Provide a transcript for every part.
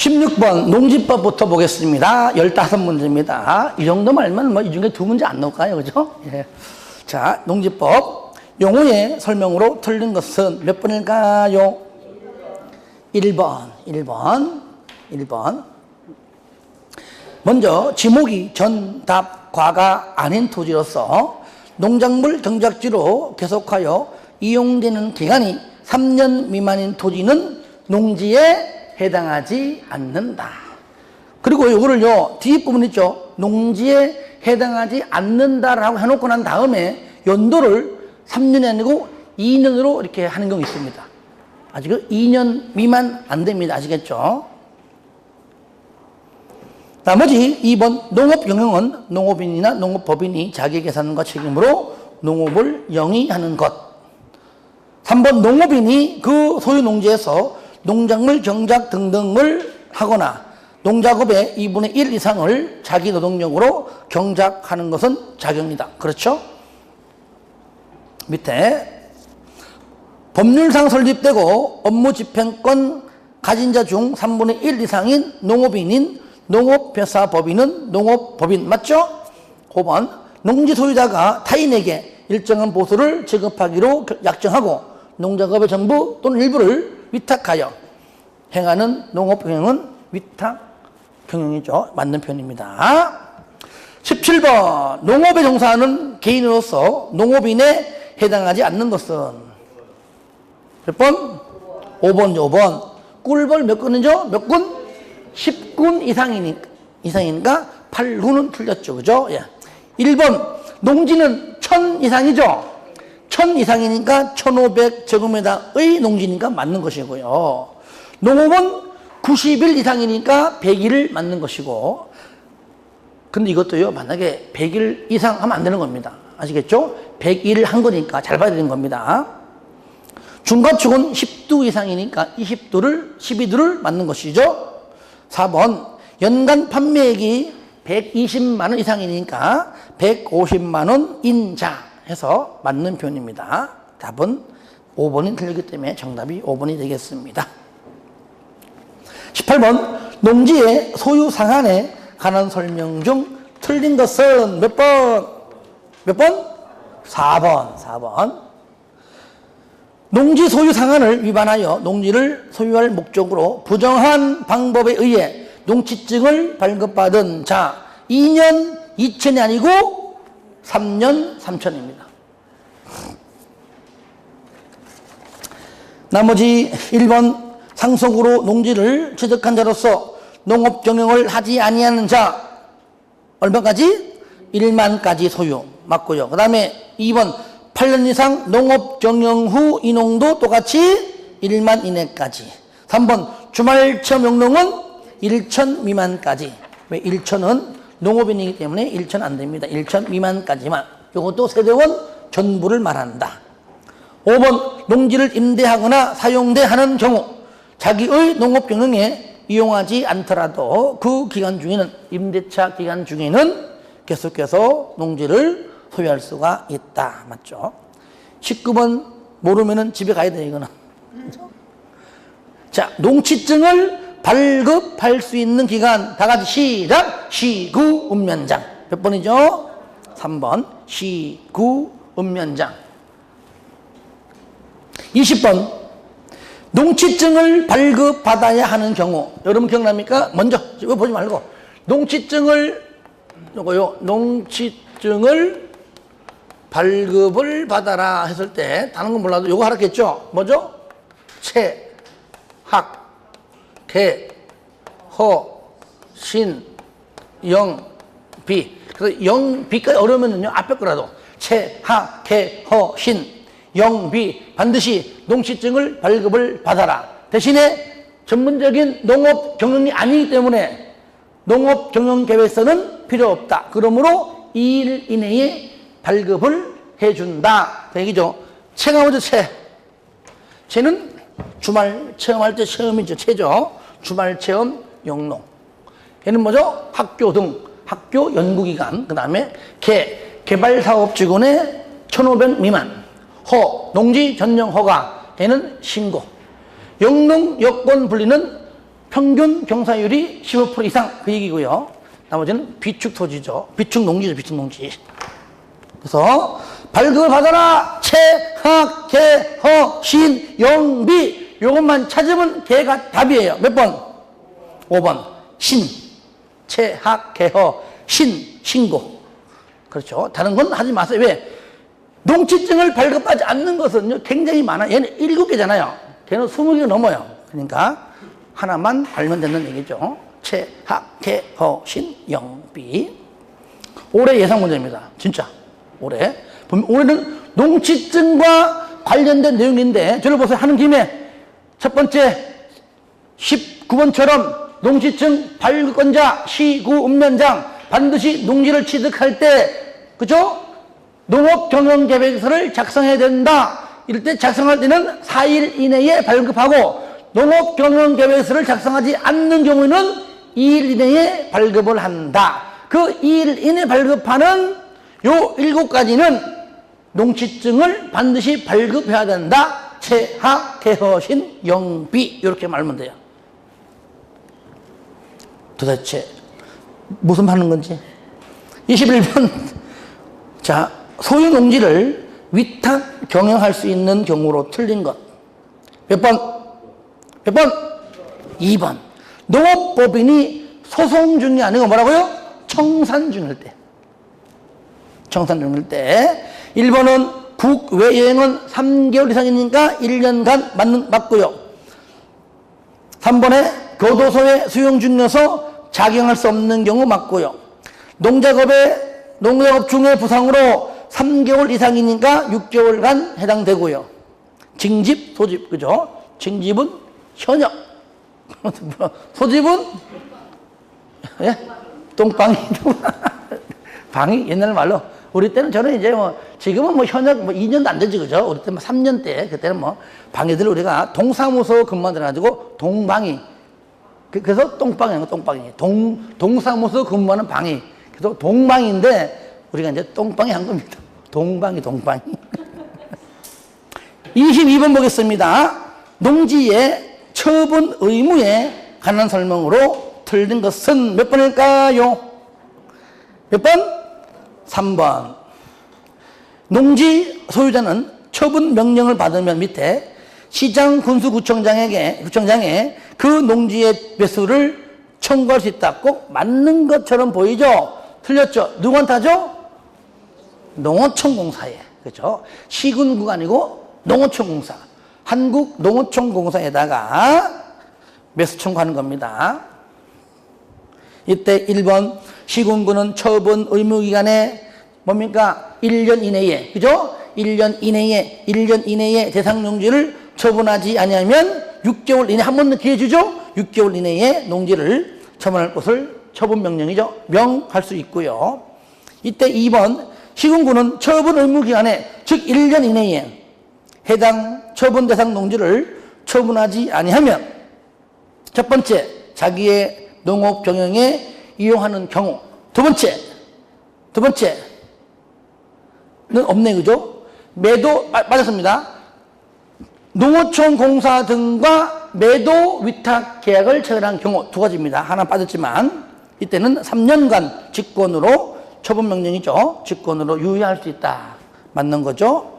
16번 농지법부터 보겠습니다. 15문제입니다. 이 정도만 알면 뭐 이 중에 2문제 안 나올까요? 그죠? 예. 자, 농지법. 용어의 설명으로 틀린 것은 몇 번일까요? 1번. 먼저 지목이 전, 답, 과가 아닌 토지로서 농작물 경작지로 계속하여 이용되는 기간이 3년 미만인 토지는 농지에 해당하지 않는다. 그리고 이거를요, 뒷부분 있죠? 농지에 해당하지 않는다라고 해놓고 난 다음에 연도를 3년이 아니고 2년으로 이렇게 하는 경우 있습니다. 아직은 2년 미만 안 됩니다. 아시겠죠? 나머지 2번 농업 영역은 농업인이나 농업법인이 자기 계산과 책임으로 농업을 영위하는 것. 3번 농업인이 그 소유 농지에서 농작물 경작 등등을 하거나 농작업의 2분의 1 이상을 자기 노동력으로 경작하는 것은 자격이다. 그렇죠? 밑에 법률상 설립되고 업무 집행권 가진 자 중 3분의 1 이상인 농업인인 농업회사법인은 농업법인 맞죠? 5번 농지 소유자가 타인에게 일정한 보수를 지급하기로 약정하고 농작업의 전부 또는 일부를 위탁하여 행하는 농업경영은 위탁경영이죠. 맞는 표현입니다. 17번 농업에 종사하는 개인으로서 농업인에 해당하지 않는 것은 몇 번? 5번. 꿀벌 몇 군이죠? 몇 군? 10군 이상이니까 8군은 틀렸죠. 그죠? 예. 1번 농지는 1000 이상이죠? 1000 이상이니까 1500제곱미터의 농지니까 맞는 것이고요. 농업은 90일 이상이니까 100일을 맞는 것이고, 근데 이것도요, 만약에 100일 이상 하면 안 되는 겁니다. 아시겠죠? 100일을 한 거니까 잘 봐야 되는 겁니다. 중과축은 10두 이상이니까 12두를 맞는 것이죠. 4번 연간 판매액이 120만 원 이상이니까 150만 원 인자 해서 맞는 표현입니다. 답은 5번이 틀리기 때문에 정답이 5번이 되겠습니다. 18번 농지의 소유 상한에 관한 설명 중 틀린 것은 몇 번? 4번. 농지 소유 상한을 위반하여 농지를 소유할 목적으로 부정한 방법에 의해 농지증을 발급받은 자 2년 2천이 아니고 3년 3천입니다. 나머지 1번 상속으로 농지를 취득한 자로서 농업 경영을 하지 아니하는 자 얼마까지? 1만까지 소유 맞고요. 그 다음에 2번 8년 이상 농업 경영 후 인농도 똑같이 1만 이내까지. 3번 주말체험 영농은 1천 미만까지. 왜 1천은 농업인이기 때문에 1천 안 됩니다. 1천 미만까지만. 이것도 세대원 전부를 말한다. 5번 농지를 임대하거나 사용대 하는 경우 자기의 농업 경영에 이용하지 않더라도 그 기간 중에는 임대차 기간 중에는 계속해서 농지를 소유할 수가 있다. 맞죠? 19번 모르면은 집에 가야 돼, 이거는. 자, 농지증을 발급할 수 있는 기간 다 같이 시작. 시구 읍면장. 몇 번이죠? 3번 시구 읍면장. 20번 농지증을 발급받아야 하는 경우 여러분 기억납니까? 먼저 이거 보지 말고 농지증을 발급을 받아라 했을 때 다른 건 몰라도 이거 하라겠죠? 뭐죠? 채, 학, 개, 허, 신, 영, 비. 그래서 영, 비까지 어려우면요 앞에 거라도 채, 학, 개, 허, 신, 영, 비 반드시 농지증을 발급을 받아라. 대신에 전문적인 농업 경영이 아니기 때문에 농업 경영 계획서는 필요 없다. 그러므로 2일 이내에 발급을 해준다. 그 얘기죠. 채가 뭐죠? 채는 주말 체험할 때 체험이죠. 채죠. 주말 체험 영농. 얘는 뭐죠? 학교 등 학교 연구기간. 그 다음에 개발사업직원의 1,500 미만. 허 농지 전용 허가. 얘는 신고. 영농 여건 분리는 평균 경사율이 15% 이상 그 얘기고요. 나머지는 비축 토지죠. 비축 농지죠. 비축 농지. 그래서 발급을 받아라. 최학, 개, 허, 신, 영비. 요것만 찾으면 개가 답이에요. 몇 번? 5번. 신. 최학, 개, 허, 신. 신고. 그렇죠. 다른 건 하지 마세요. 왜? 농지증을 발급하지 않는 것은 굉장히 많아요. 얘는 7개잖아요. 걔는 20개 넘어요. 그러니까 하나만 알면 되는 얘기죠. 최학, 개, 허, 신, 영비. 올해 예상 문제입니다. 진짜. 올해. 올해는 농지증과 관련된 내용인데, 저를 보세요. 하는 김에 첫 번째 19번처럼 농지증 발급권자, 시구, 읍면장 반드시 농지를 취득할 때, 그죠? 농업경영계획서를 작성해야 된다. 이럴 때 작성할 때는 4일 이내에 발급하고, 농업경영계획서를 작성하지 않는 경우에는 2일 이내에 발급을 한다. 그 2일 이내 발급하는 요 7가지는 농지증을 반드시 발급해야 된다. 최하, 개허신, 영비. 이렇게 말하면 돼요. 도대체 무슨 하는 건지. 21번. 자, 소유 농지를 위탁 경영할 수 있는 경우로 틀린 것. 몇 번? 몇 번? 2번. 농업법인이 소송 중이 아니고 뭐라고요? 청산 중일 때. 청산 중일 때. 1번은 국외여행은 3개월 이상이니까 1년간 맞고요. 3번에 교도소에 수용 중이어서 작용할 수 없는 경우 맞고요. 농작업 중의 부상으로 3개월 이상이니까 6개월간 해당되고요. 징집, 소집, 그죠? 징집은 현역. 소집은? 예? 똥방이. 방이 옛날 말로. 우리 때는 저는 이제 지금은 현역 2년도 안 되지, 그죠? 우리 때는 3년 때, 그때는 방에들 우리가 동사무소 근무하더라가지고 동방이. 그래서 똥방이에요, 똥방이. 동사무소 근무하는 방이. 그래서 동방인데 우리가 이제 똥방이 한 겁니다. 동방이. 22번 보겠습니다. 농지의 처분 의무에 관한 설명으로 틀린 것은 몇 번일까요? 몇 번? 3번. 농지 소유자는 처분 명령을 받으면 밑에 시장 군수구청장에 그 농지의 매수를 청구할 수 있다. 꼭 맞는 것처럼 보이죠? 틀렸죠? 누구한테 하죠? 농어촌공사에. 그렇죠? 시군구가 아니고 농어촌공사. 한국농어촌공사에다가 매수 청구하는 겁니다. 이때 1번 시군구는 처분 의무기간에 뭡니까? 1년 이내에, 그죠? 1년 이내에 대상 농지를 처분하지 아니하면 6개월 이내, 한 번 더 기회 주죠? 6개월 이내에 농지를 처분할 것을 처분 명령이죠. 명할 수 있고요. 이때 2번 시군구는 처분 의무기간에, 즉 1년 이내에 해당 처분 대상 농지를 처분하지 아니하면 첫 번째, 자기의 농업 경영에 이용하는 경우. 두 번째는 없네, 그죠? 매도, 맞았습니다. 농어촌 공사 등과 매도 위탁 계약을 체결한 경우 두 가지입니다. 하나 빠졌지만, 이때는 3년간 직권으로, 처분 명령이죠. 직권으로 유예할 수 있다. 맞는 거죠.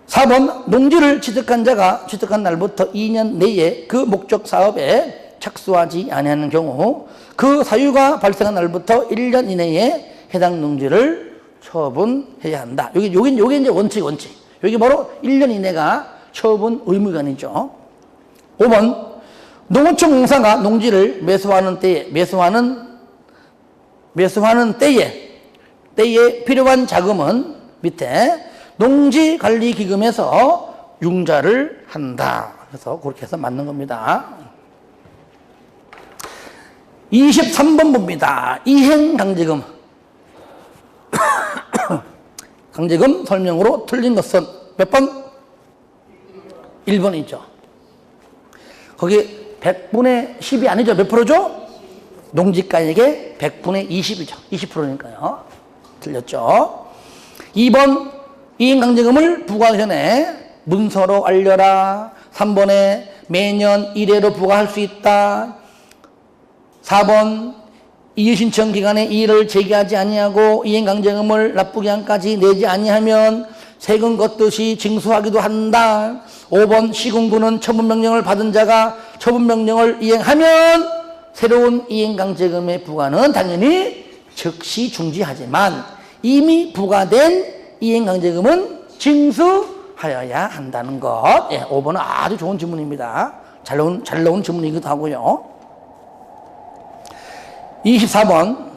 4번, 농지를 취득한 자가 취득한 날부터 2년 내에 그 목적 사업에 착수하지 아니하는 경우, 그 사유가 발생한 날부터 1년 이내에 해당 농지를 처분해야 한다. 요게 이제 원칙. 여기 바로 1년 이내가 처분 의무기간이죠. 5번, 농어촌 공사가 농지를 매수하는 때에 필요한 자금은 밑에 농지관리기금에서 융자를 한다. 그래서 그렇게 해서 맞는 겁니다. 23번 봅니다. 이행강제금. 강제금 설명으로 틀린 것은 몇 번? 1번이죠. 거기 100분의 10이 아니죠. 몇 프로죠? 농지가액의 100분의 20이죠. 20%니까요. 틀렸죠. 2번, 이행강제금을 부과하기 전에 문서로 알려라. 3번에 매년 1회로 부과할 수 있다. 4번 이의신청 기간에 이의를 제기하지 아니하고 이행강제금을 납부기한까지 내지 아니하면 세금 걷듯이 징수하기도 한다. 5번 시군구는 처분명령을 받은 자가 처분명령을 이행하면 새로운 이행강제금의 부과는 당연히 즉시 중지하지만 이미 부과된 이행강제금은 징수하여야 한다는 것. 예, 5번은 아주 좋은 질문입니다. 잘 나온 질문이기도 하고요. 24번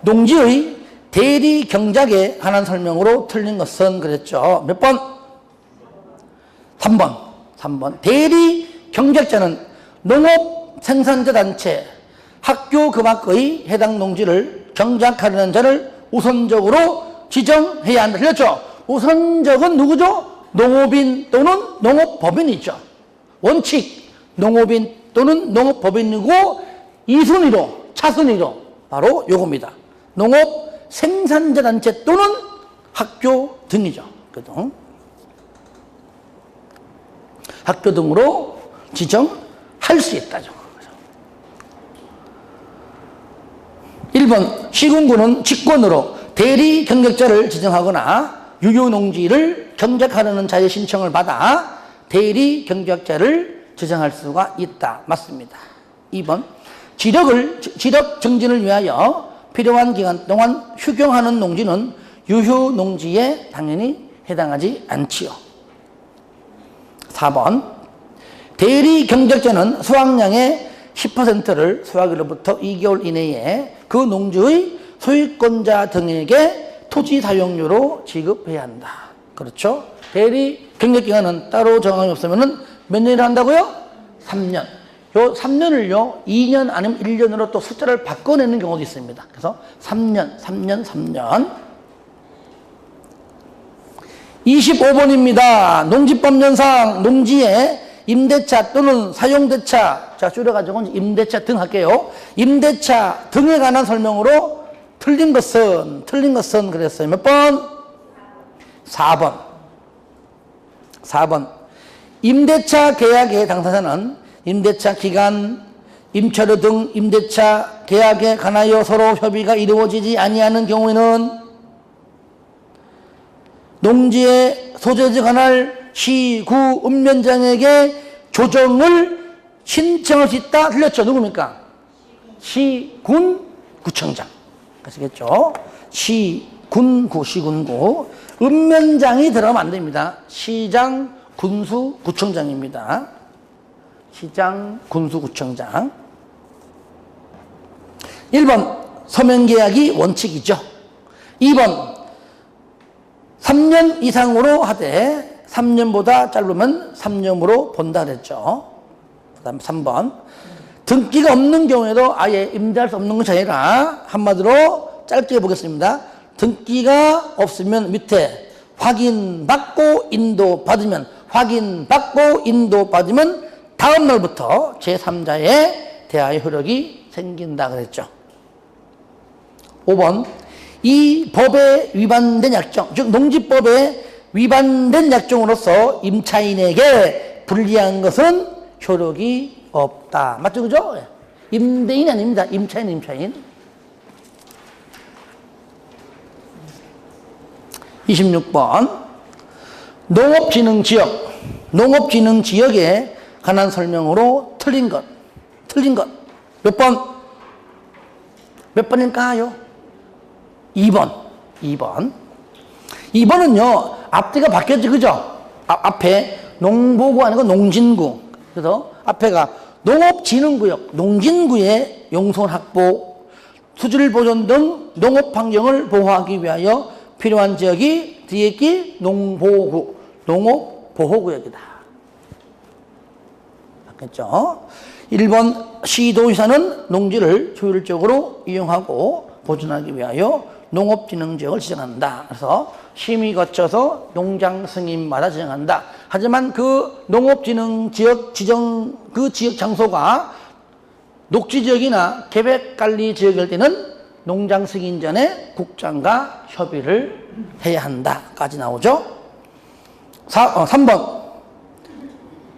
농지의 대리 경작에 관한 설명으로 틀린 것은 그랬죠. 몇 번? 3번. 대리 경작자는 농업 생산자 단체, 학교 그 밖의 해당 농지를 경작하려는 자를 우선적으로 지정해야 한다. 틀렸죠? 우선적은 누구죠? 농업인 또는 농업법인이죠. 원칙, 농업인 또는 농업법인이고 2순위로, 차순위로 바로 요겁니다. 농업 생산자 단체 또는 학교 등이죠. 학교 등으로 지정할 수 있다죠. 1번 시군구는 직권으로 대리 경작자를 지정하거나 유효농지를 경작하려는 자의 신청을 받아 대리 경작자를 지정할 수가 있다. 맞습니다. 2번 지력 증진을 위하여 필요한 기간 동안 휴경하는 농지는 유효농지에 당연히 해당하지 않지요. 4번 대리 경작자는 수확량의 10%를 수확일로부터 2개월 이내에 그 농지의 소유권자 등에게 토지 사용료로 지급해야 한다. 그렇죠? 대리 경작기간은 따로 정함이 없으면 몇 년이나 한다고요? 3년. 요 3년을요 2년 아니면 1년으로 또 숫자를 바꿔내는 경우도 있습니다. 그래서 3년 25번입니다. 농지법령상 농지에 임대차 또는 사용대차, 자 줄여가지고 임대차 등 할게요. 임대차 등에 관한 설명으로 틀린 것은 그랬어요. 몇 번? 4번 임대차 계약의 당사자는 임대차 기간, 임차료 등 임대차 계약에 관하여 서로 협의가 이루어지지 아니하는 경우에는 농지의 소재지에 관할 시, 구, 읍면장에게 조정을 신청할 수 있다. 틀렸죠? 누굽니까? 시, 군, 구청장. 아시겠죠? 시, 군, 구, 시군구. 읍면장이 들어가면 안 됩니다. 시장, 군수, 구청장입니다. 시장, 군수, 구청장. 1번 서면계약이 원칙이죠. 2번 3년 이상으로 하되 3년보다 짧으면 3년으로 본다 그랬죠. 그 다음 3번 등기가 없는 경우에도 아예 임대할 수 없는 것이 아니라 한마디로 짧게 보겠습니다. 등기가 없으면 밑에 확인받고 인도받으면 다음 날부터 제3자에 대하여 효력이 생긴다 그랬죠. 5번 이 법에 위반된 약정, 즉 농지법에 위반된 약정으로서 임차인에게 불리한 것은 효력이 없다. 맞죠? 그죠? 임대인이 아닙니다. 임차인. 26번 농업진흥지역에 관한 설명으로 틀린 것. 몇 번일까요? 2번은요 앞뒤가 바뀌었지. 그죠? 앞에 농보구 아니고 농진구. 그래서 앞에가 농업진흥구역, 농진구의 용손 확보, 수질 보존 등 농업 환경을 보호하기 위하여 필요한 지역이 뒤에 있기 농보구, 농업보호구역이다. 맞겠죠? 1번 시도의사는 농지를 효율적으로 이용하고 보존하기 위하여 농업진흥지역을 지정한다. 그래서 심의 거쳐서 농장 승인마다 지정한다. 하지만 그 농업진흥지역 지정 그 지역 장소가 녹지지역이나 계획관리지역일 때는 농장 승인 전에 국장과 협의를 해야 한다까지 나오죠. 3번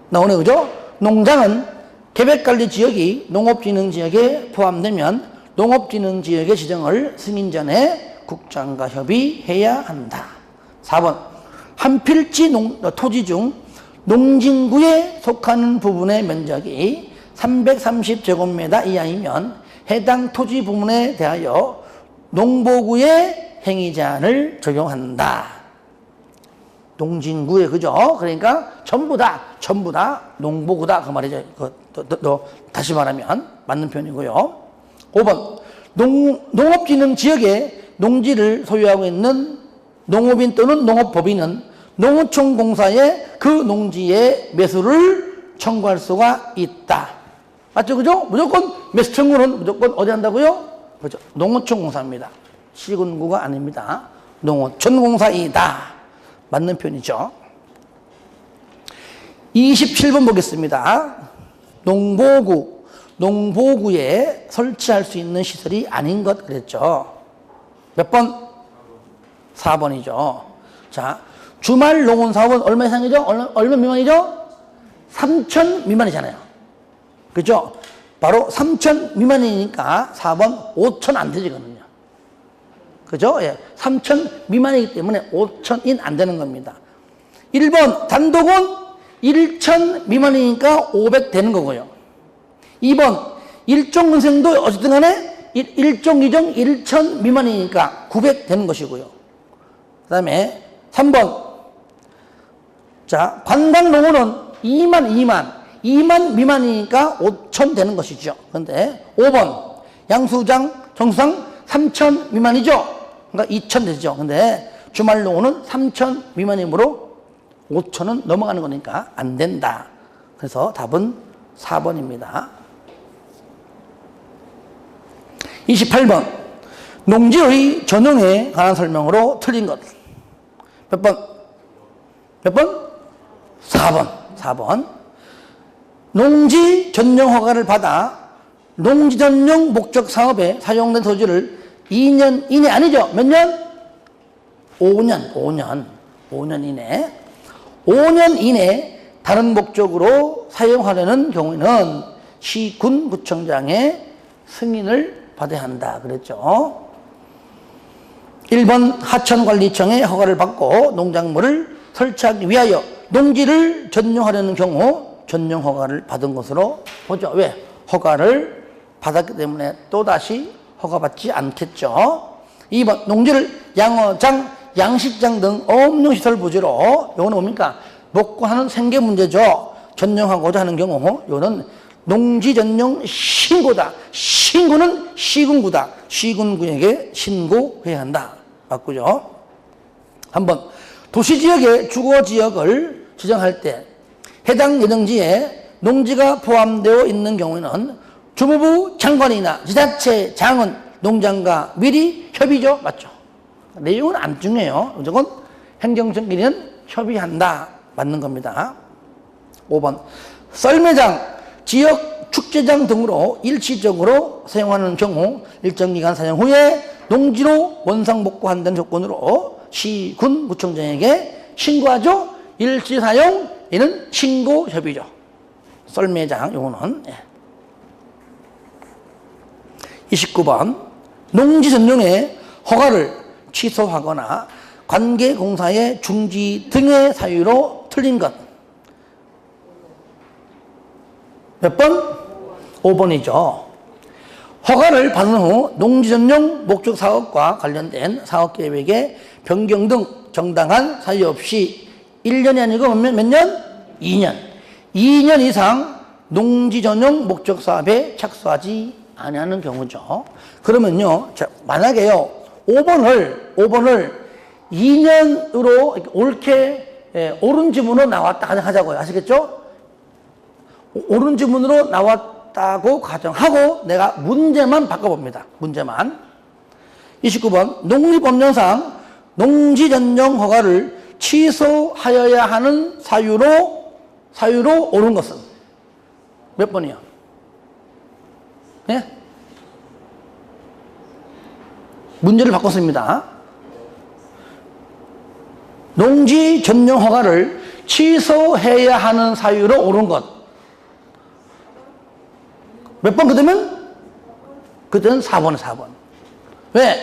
나오네. 그죠? 농장은 계획관리지역이 농업진흥지역에 포함되면 농업진흥지역의 지정을 승인 전에 국장과 협의해야 한다. 4번 한 필지 토지 중 농진구에 속하는 부분의 면적이 330제곱미터 이하이면 해당 토지 부분에 대하여 농보구의 행위 제한을 적용한다. 농진구에, 그죠? 그러니까 전부 다 농보구다. 그 말이죠. 다시 말하면 맞는 표현이고요. 5번 농업진흥 지역에 농지를 소유하고 있는 농업인 또는 농업법인은 농어촌공사에 그 농지의 매수를 청구할 수가 있다. 맞죠? 그죠? 무조건 매수 청구는 무조건 어디 한다고요? 그렇죠. 농어촌공사입니다. 시군구가 아닙니다. 농어촌공사이다. 맞는 표현이죠. 27번 보겠습니다. 농보구에 설치할 수 있는 시설이 아닌 것 그랬죠. 몇 번? 4번이죠. 자, 주말 농원 사업은 얼마 이상이죠? 얼마 미만이죠? 3천 미만이잖아요. 그죠? 바로 3천 미만이니까 4번 5천 안 되지거든요. 그죠? 예. 3천 미만이기 때문에 5천인 안 되는 겁니다. 1번 단독은 1천 미만이니까 500 되는 거고요. 2번 일종 은생도 어쨌든 간에 1종 2종 1천 미만이니까 900 되는 것이고요. 그 다음에 3번 자 관광농어는 2만 미만이니까 5천 되는 것이죠. 그런데 5번 양수장 정수장 3천 미만이죠. 그러니까 2천 되죠. 근데 주말농어는 3천 미만이므로 5천은 넘어가는 거니까 안 된다. 그래서 답은 4번입니다. 28번 농지의 전용에 관한 설명으로 틀린 것. 몇 번? 몇 번? 4번. 농지 전용 허가를 받아 농지 전용 목적 사업에 사용된 토지를 2년 이내 아니죠? 몇 년? 5년 이내. 5년 이내 다른 목적으로 사용하려는 경우에는 시군 구청장의 승인을 받아야 한다. 그랬죠. 1번 하천관리청의 허가를 받고 농작물을 설치하기 위하여 농지를 전용하려는 경우 전용 허가를 받은 것으로 보죠. 왜? 허가를 받았기 때문에 또다시 허가받지 않겠죠. 2번 농지를 양어장, 양식장 등 업용시설 부지로 이거는 뭡니까? 녹화하는 생계 문제죠. 전용하고자 하는 경우 이거는 농지 전용 신고다. 신고는 시군구다. 시군구에게 신고해야 한다. 맞고요. 한번 도시지역의 주거지역을 지정할 때 해당 예정지에 농지가 포함되어 있는 경우에는 주무부 장관이나 지자체 장은 농장과 미리 협의죠. 맞죠? 내용은 안 중요해요. 무조건 행정청끼리는 협의한다. 맞는 겁니다. 5번 썰매장, 지역 축제장 등으로 일시적으로 사용하는 경우 일정 기간 사용 후에 농지로 원상복구한다는 조건으로 시군 구청장에게 신고하죠. 일시 사용 이는 신고 협의죠. 썰매장 요거는 29번 농지 전용의 허가를 취소하거나 관계공사의 중지 등의 사유로 틀린 것. 몇 번? 5번이죠. 허가를 받은 후 농지 전용 목적 사업과 관련된 사업계획의 변경 등 정당한 사유 없이 1년이 아니고 몇 년? 2년. 2년 이상 농지 전용 목적 사업에 착수하지 아니하는 경우죠. 그러면요, 자, 만약에요, 5번을 2년으로 옳게 옳은 지문으로 나왔다 가정하자고요. 아시겠죠? 옳은 지문으로 나왔다고 가정하고 내가 문제만 바꿔봅니다. 문제만. 29번 농립법령상 농지 전용 허가를 취소하여야 하는 사유로 옳은 것은 몇 번이요? 예? 문제를 바꿨습니다. 농지 전용 허가를 취소해야 하는 사유로 옳은 것. 몇 번 그러면? 그때는 4번에 4번. 왜?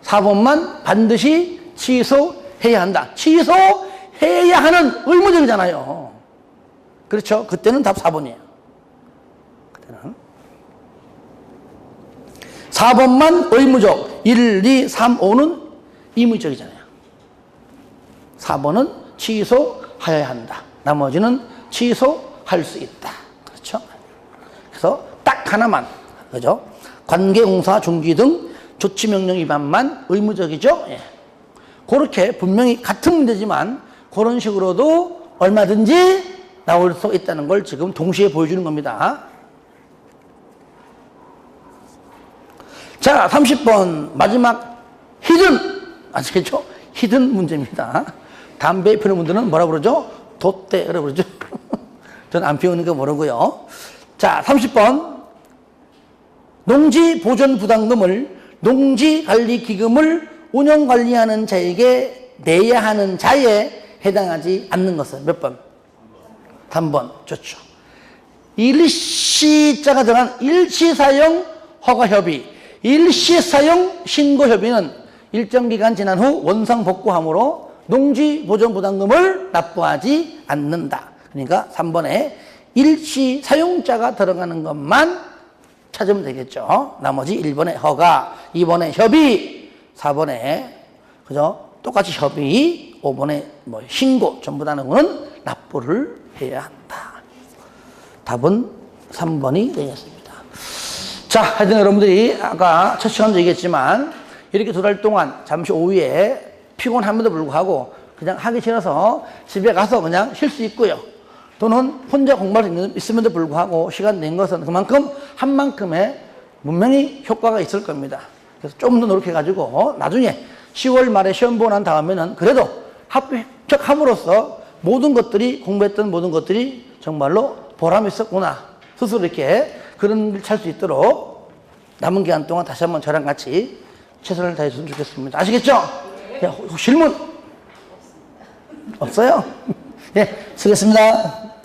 4번만 반드시 취소해야 한다. 취소해야 하는 의무적이잖아요. 그렇죠? 그때는 답 4번이에요. 그때는 4번만 의무적, 1, 2, 3, 5는 의무적이잖아요. 4번은 취소하여야 한다. 나머지는 취소할 수 있다. 그렇죠? 그래서 딱 하나만, 그죠? 관계공사 중지 등 조치명령 위반만 의무적이죠? 예. 그렇게 분명히 같은 문제지만 그런 식으로도 얼마든지 나올 수 있다는 걸 지금 동시에 보여주는 겁니다. 자, 30번 마지막 히든, 아시겠죠? 히든 문제입니다. 담배 피우는 분들은 뭐라 그러죠? 돛대라고 그러죠. 전 안 피우는 거 모르고요. 자, 30번 농지 보존 부담금을 농지관리기금을 운영관리하는 자에게 내야 하는 자에 해당하지 않는 것은 몇 번? 3번. 좋죠. 일시자가 들어간 일시사용 허가협의, 일시사용 신고협의는 일정 기간 지난 후 원상복구함으로 농지보존부담금을 납부하지 않는다. 그러니까 3번에 일시사용자가 들어가는 것만 찾으면 되겠죠. 나머지 1번에 허가, 2번에 협의, 4번에 그죠? 똑같이 협의, 5번에 뭐 신고 전부 다는 거는 납부를 해야 한다. 답은 3번이 되겠습니다. 자, 하여튼 여러분들이 아까 첫 시간도 얘기했지만 이렇게 2달 동안 잠시 오후에 피곤함에도 불구하고 그냥 하기 싫어서 집에 가서 그냥 쉴 수 있고요. 또는 혼자 공부할 수 있음에도 불구하고 시간 낸 것은 그만큼 한 만큼의 분명히 효과가 있을 겁니다. 그래서 좀 더 노력해가지고 나중에 10월 말에 시험 보고 난 다음에는 그래도 합격함으로써 모든 것들이 공부했던 모든 것들이 정말로 보람이 있었구나. 스스로 이렇게 그런 일 찰 수 있도록 남은 기간 동안 다시 한번 저랑 같이 최선을 다했으면 좋겠습니다. 아시겠죠? 네. 질문? 없어요? 네, 수고했습니다.